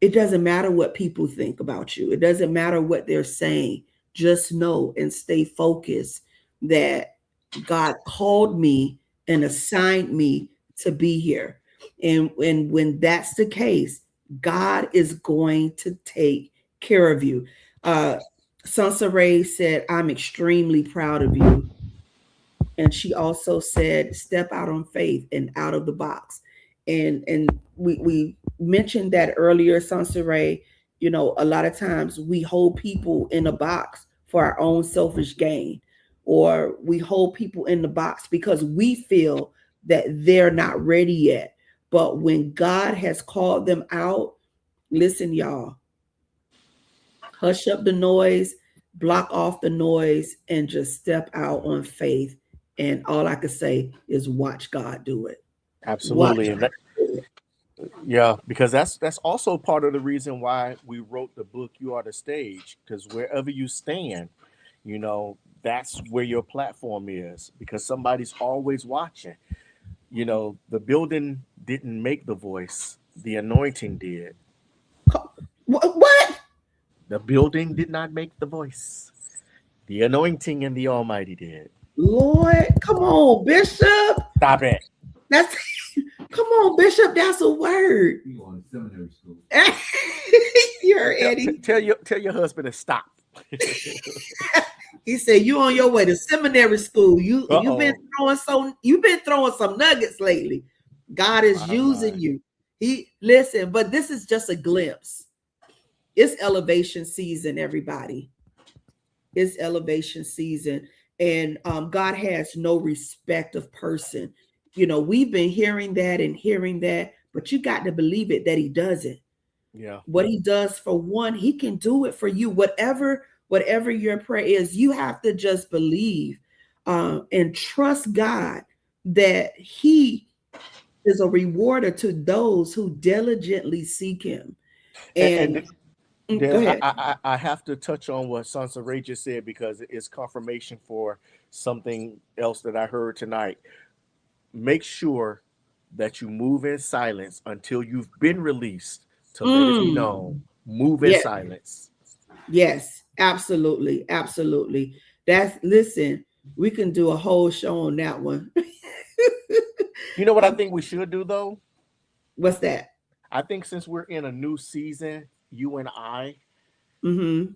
it doesn't matter what people think about you. It doesn't matter what they're saying. Just know and stay focused that God called me and assigned me to be here. And when that's the case, God is going to take care of you. Sansa Ray said, I'm extremely proud of you. And she also said, step out on faith and out of the box. And we mentioned that earlier, Sansa Ray. A lot of times we hold people in a box for our own selfish gain, or we hold people in the box because we feel that they're not ready yet. But when God has called them out, listen, y'all, hush up the noise, block off the noise, and just step out on faith. And all I could say is watch God do it. Absolutely. Yeah, because that's also part of the reason why we wrote the book You Are the Stage, because wherever you stand, that's where your platform is, because somebody's always watching. The building didn't make the voice, the anointing did. What? The building did not make the voice. The anointing and the Almighty did. Lord, come on, Bishop. Stop it. Come on, Bishop. That's a word. You going to seminary school? You heard Eddie. Tell your husband to stop. He said you on your way to seminary school. You've been throwing some nuggets lately. God is using you. Listen, but this is just a glimpse. It's elevation season, everybody. it's elevation season, and God has no respect of person. You know, we've been hearing that, but you got to believe it that he does it. Yeah. What he does for one, he can do it for you. Whatever your prayer is, you have to just believe and trust God that he is a rewarder to those who diligently seek him. And go Then ahead. I have to touch on what Sansa Ray just said because it's confirmation for something else that I heard tonight. Make sure that you move in silence until you've been released to let it be known. Move in Yes, silence. yes, absolutely, absolutely. Listen, we can do a whole show on that one. You know what I think we should do though? What's that? I think since we're in a new season, you and Mm-hmm.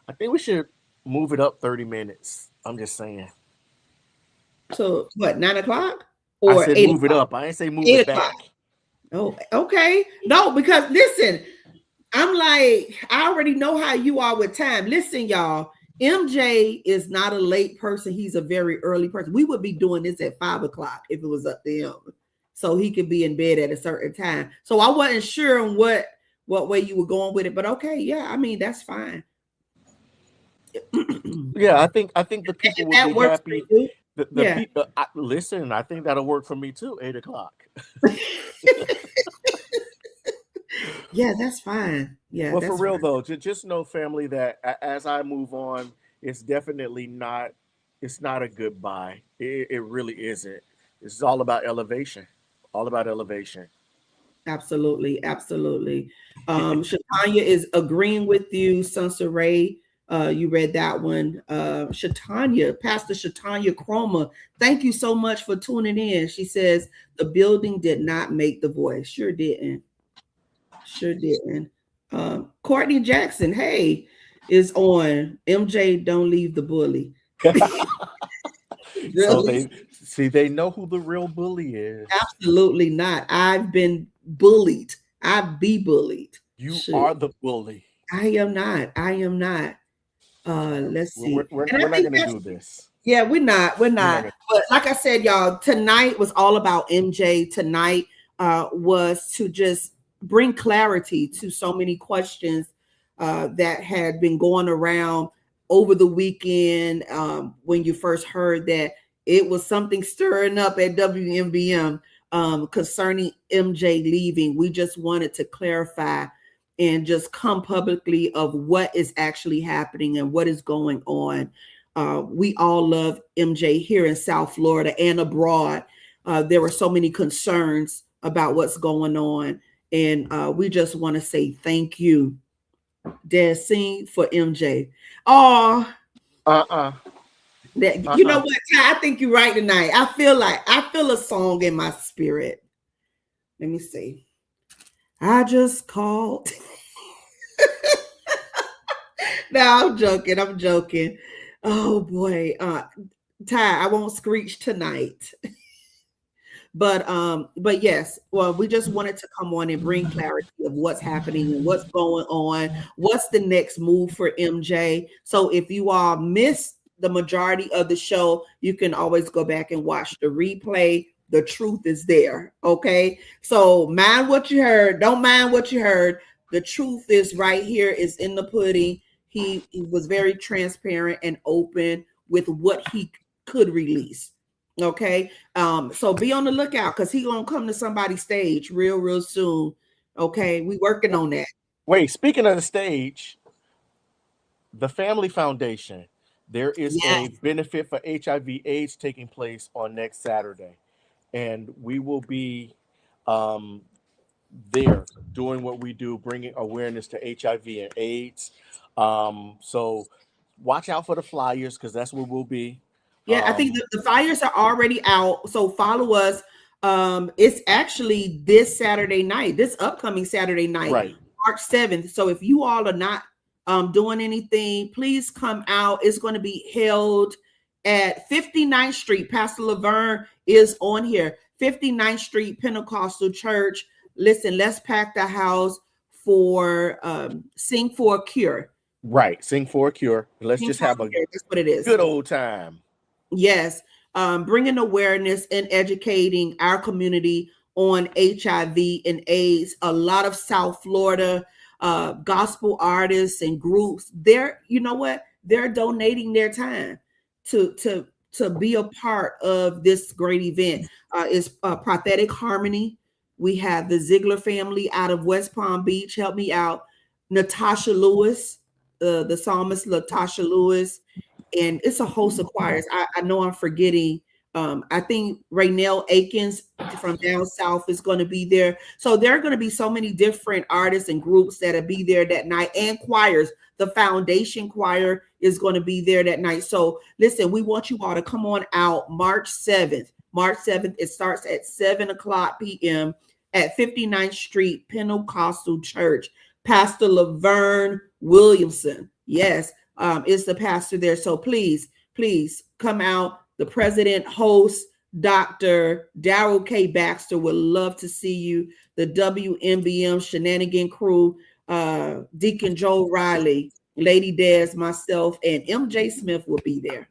I think we should move it up 30 minutes. I'm just saying. So what, 9 o'clock I or said eight move it o'clock? up. I ain't say move it 8 o'clock. back. Oh, okay. No, because listen, I'm like, I already know how you are with time. Listen, y'all, MJ is not a late person. He's a very early person. We would be doing this at 5 o'clock if it was up to him. So he could be in bed at a certain time. So I wasn't sure on what way you were going with it, but okay, yeah, I mean, that's fine. Yeah, I think the people would be happy. The Yeah. people listen. I think that'll work for me too. 8 o'clock. Yeah, that's fine. Yeah, Well, that's for real fine. though, just know, family, that as I move on, it's definitely not. It's not a goodbye. It really isn't. It's all about elevation. All about elevation. Absolutely, absolutely. Shatanya is agreeing with you, Sansa Ray. You read that one. Shatanya, Pastor Shatanya Chroma, thank you so much for tuning in. She says the building did not make the voice. Sure didn't. Sure didn't. Courtney Jackson, hey, is on. MJ, don't leave the bully. So Really? they know who the real bully is. Absolutely not. I've been bullied. I be bullied. You Shoot. are the bully. I am not. I am not. Let's see. We're And I not think going to do this. yeah, we're not. We're We're not not. gonna, But like I said, y'all, tonight was all about MJ. Tonight was to just bring clarity to so many questions that had been going around over the weekend when you first heard that it was something stirring up at WMBM concerning MJ leaving. We just wanted to clarify and just come publicly of what is actually happening and what is going on. We all love MJ here in South Florida and abroad. There were so many concerns about what's going on. And we just want to say thank you, Desi, for MJ. Oh, you know what, Ty? I think you're right tonight. I feel a song in my spirit. Let me see. I just called. No, I'm joking. I'm joking. Oh boy. Ty, I won't screech tonight. But yes, well, we just wanted to come on and bring clarity of what's happening and what's going on, what's the next move for MJ. So if you all missed the majority of the show, you can always go back and watch the replay. The truth is there. Okay. So mind what you heard. Don't mind what you heard. The truth is right here, is in the pudding. He was very transparent and open with what he could release. Okay. So be on the lookout because he's gonna come to somebody's stage real soon. Okay, we working on that. Wait, speaking of the stage, the Family Foundation, there is a benefit for HIV/AIDS taking place on next Saturday, and we will be there doing what we do, bringing awareness to HIV and AIDS. So watch out for the flyers because that's where we'll be. Yeah, I think the flyers are already out. So follow us. It's actually this Saturday night, this upcoming Saturday night, right, March 7th. So if you all are not doing anything, please come out. It's going to be held at 59th Street. Pastor Laverne is on here. 59th Street Pentecostal Church. Listen, let's pack the house for Sing for a Cure. Right. Sing for a cure. Let's just have a That's what it is. good old time. Yes. Bringing awareness and educating our community on HIV and AIDS. A lot of South Florida gospel artists and groups, you know what? They're donating their time to be a part of this great event. It's Prophetic Harmony. We have the Ziegler family out of West Palm Beach. Help me out. Natasha Lewis, the psalmist Natasha Lewis, and it's a host of choirs. I know I'm forgetting. I think Raynell Akins from down south is going to be there. So there are going to be so many different artists and groups that'll be there that night, and choirs. The Foundation Choir is going to be there that night. So listen, we want you all to come on out March 7th. March 7th, it starts at 7:00 p.m. at 59th Street Pentecostal Church. Pastor Laverne Williamson. Yes, is the pastor there. So please come out. The president, host, Dr. Darrell K. Baxter would love to see you. The WMBM Shenanigan crew, Deacon Joe Riley, Lady Des, myself, and MJ Smith will be there.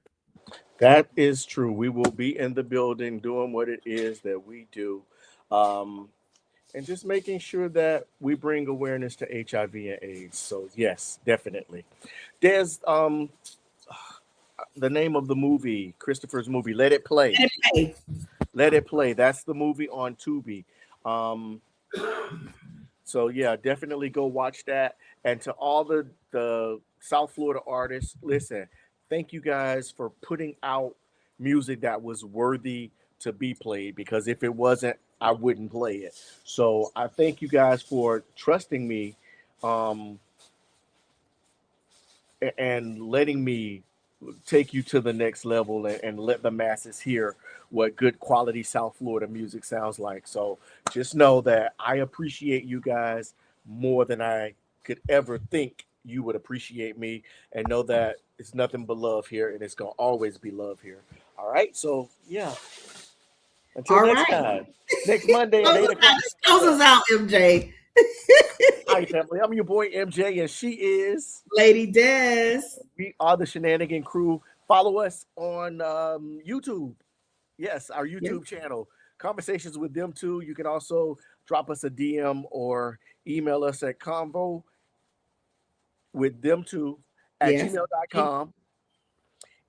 That is true. We will be in the building doing what it is that we do. And just making sure that we bring awareness to HIV and AIDS. So yes, definitely. There's the name of the movie, Christopher's movie, Let It Play. Let It Play. Let It Play. That's the movie on Tubi. So yeah, definitely go watch that. And to all the South Florida artists, listen, thank you guys for putting out music that was worthy to be played, because if it wasn't, I wouldn't play it. So I thank you guys for trusting me and letting me take you to the next level and let the masses hear what good quality South Florida music sounds like. So just know that I appreciate you guys more than I could ever think you would appreciate me, and know that it's nothing but love here, and it's going to always be love here. All right. So yeah. Until next time. Next Monday at 8 o'clock. Close us out, MJ. Hi, family. I'm your boy MJ, and she is Lady Des. We are the Shenanigan Crew. Follow us on YouTube. Yes, our YouTube channel. Conversations with them too. You can also drop us a DM or email us at convo with them too at gmail.com.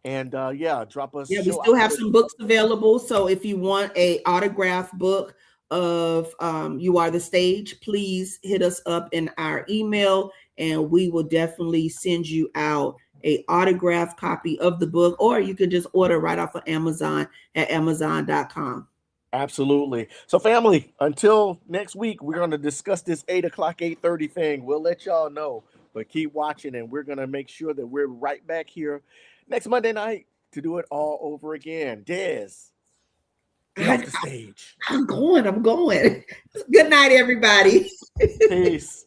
And drop us. Yeah, we still have some books available. So if you want a autographed book of You Are the Stage, please hit us up in our email, and we will definitely send you out a autographed copy of the book, or you can just order right off of Amazon at amazon.com. Absolutely. So family, until next week, we're going to discuss this 8:30 thing. We'll let y'all know, but keep watching, and we're going to make sure that we're right back here next Monday night to do it all over again. Des, get off the stage. I'm going. Good night, everybody. Peace.